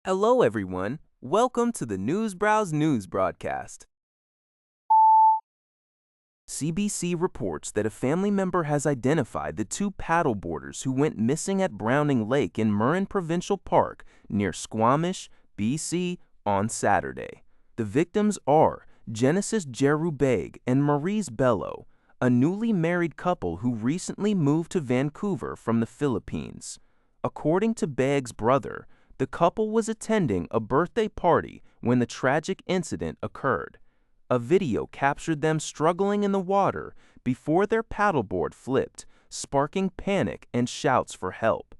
Hello, everyone. Welcome to the News Browse News broadcast. CBC reports that a family member has identified the two paddleboarders who went missing at Browning Lake in Murrin Provincial Park near Squamish, BC, on Saturday. The victims are Genesis Jerubeg and Maurice Bello, a newly married couple who recently moved to Vancouver from the Philippines. According to Beg's brother, the couple was attending a birthday party when the tragic incident occurred. A video captured them struggling in the water before their paddleboard flipped, sparking panic and shouts for help.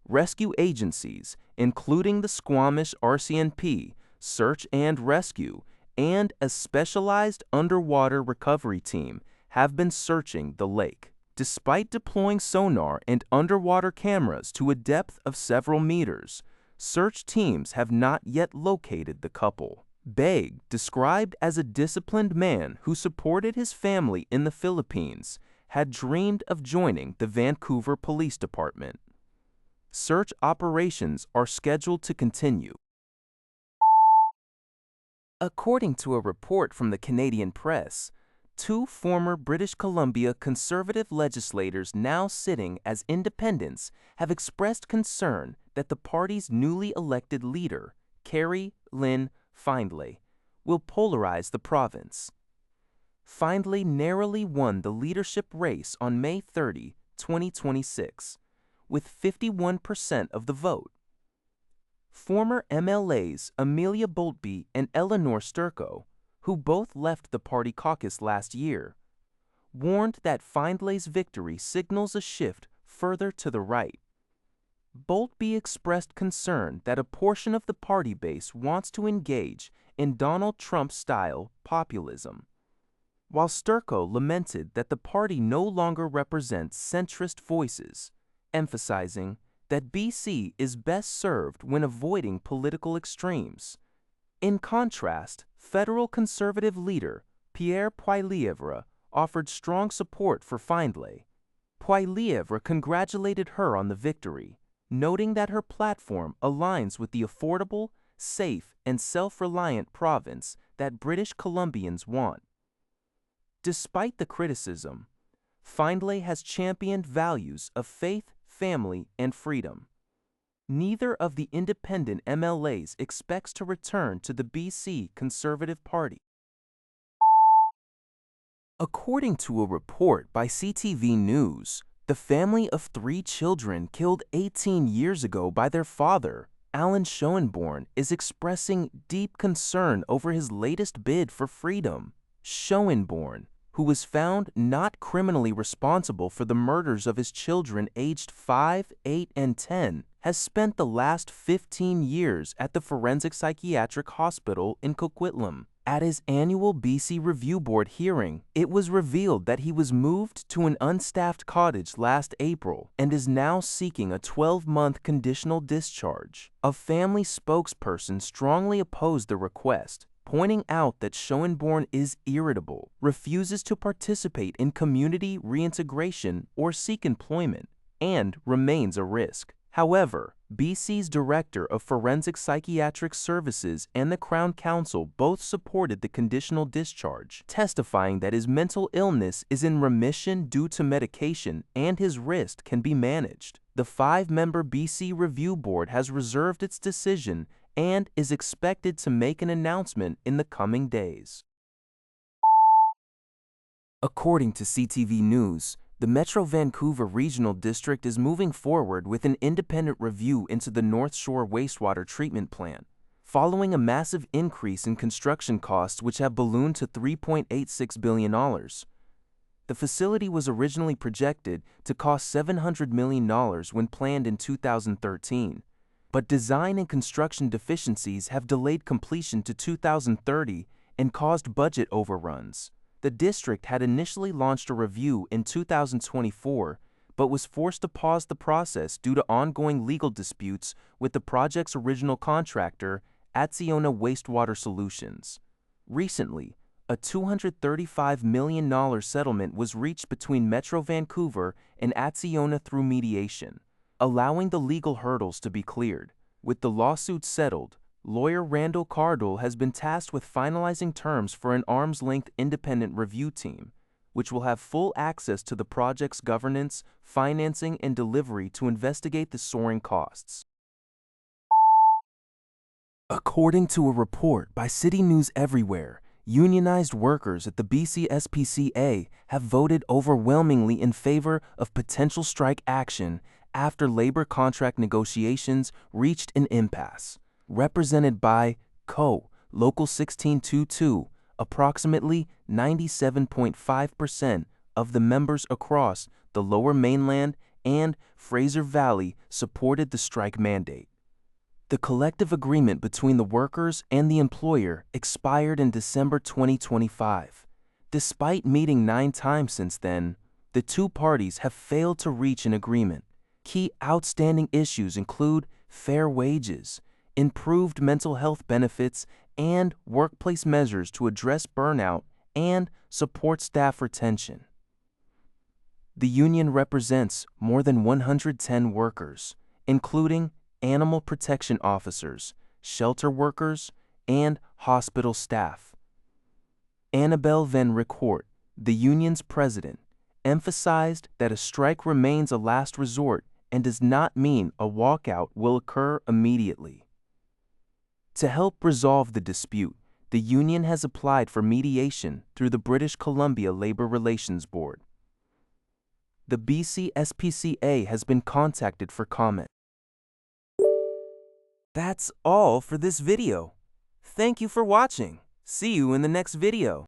Rescue agencies, including the Squamish RCMP, Search and Rescue, and a specialized underwater recovery team, have been searching the lake. Despite deploying sonar and underwater cameras to a depth of several meters, search teams have not yet located the couple. Beg, described as a disciplined man who supported his family in the Philippines, had dreamed of joining the Vancouver Police Department. Search operations are scheduled to continue. According to a report from the Canadian Press, two former British Columbia Conservative legislators now sitting as independents have expressed concern that the party's newly elected leader, Kerry-Lynne, will polarize the province. Findlay narrowly won the leadership race on May 30, 2026, with 51% of the vote. Former MLAs Amelia Boltby and Eleanor Sturco, who both left the party caucus last year, warned that Findlay's victory signals a shift further to the right. Boltby expressed concern that a portion of the party base wants to engage in Donald Trump-style populism, while Sturco lamented that the party no longer represents centrist voices, emphasizing that BC is best served when avoiding political extremes. In contrast, federal conservative leader Pierre Poilievre offered strong support for Findlay. Poilievre congratulated her on the victory, noting that her platform aligns with the affordable, safe, and self-reliant province that British Columbians want. Despite the criticism, Findlay has championed values of faith, family, and freedom. Neither of the independent MLAs expects to return to the BC Conservative Party. According to a report by CTV News, the family of 3 children killed 18 years ago by their father, Allan Schoenborn, is expressing deep concern over his latest bid for freedom. Schoenborn, who was found not criminally responsible for the murders of his children aged 5, 8, and 10, has spent the last 15 years at the Forensic Psychiatric Hospital in Coquitlam. At his annual BC Review Board hearing, it was revealed that he was moved to an unstaffed cottage last April and is now seeking a 12-month conditional discharge. A family spokesperson strongly opposed the request, pointing out that Schoenborn is irritable, refuses to participate in community reintegration or seek employment, and remains a risk. However, BC's Director of Forensic Psychiatric Services and the Crown Counsel both supported the conditional discharge, testifying that his mental illness is in remission due to medication and his wrist can be managed. The 5-member BC Review Board has reserved its decision and is expected to make an announcement in the coming days. According to CTV News, the Metro Vancouver Regional District is moving forward with an independent review into the North Shore Wastewater Treatment Plant, following a massive increase in construction costs which have ballooned to $3.86 billion. The facility was originally projected to cost $700 million when planned in 2013, but design and construction deficiencies have delayed completion to 2030 and caused budget overruns. The district had initially launched a review in 2024, but was forced to pause the process due to ongoing legal disputes with the project's original contractor, Acciona Wastewater Solutions. Recently, a $235 million settlement was reached between Metro Vancouver and Acciona through mediation, allowing the legal hurdles to be cleared. With the lawsuit settled, lawyer Randall Cardle has been tasked with finalizing terms for an arm's-length independent review team, which will have full access to the project's governance, financing, and delivery to investigate the soaring costs. According to a report by City News Everywhere, unionized workers at the BC SPCA have voted overwhelmingly in favor of potential strike action after labor contract negotiations reached an impasse. Represented by Co. Local 1622, approximately 97.5% of the members across the Lower Mainland and Fraser Valley supported the strike mandate. The collective agreement between the workers and the employer expired in December 2025. Despite meeting 9 times since then, the two parties have failed to reach an agreement. Key outstanding issues include fair wages, improved mental health benefits, and workplace measures to address burnout and support staff retention. The union represents more than 110 workers, including animal protection officers, shelter workers, and hospital staff. Annabelle Van Ricourt, the union's president, emphasized that a strike remains a last resort and does not mean a walkout will occur immediately. To help resolve the dispute, the union has applied for mediation through the British Columbia Labor Relations Board. The BC SPCA has been contacted for comment. That's all for this video. Thank you for watching. See you in the next video.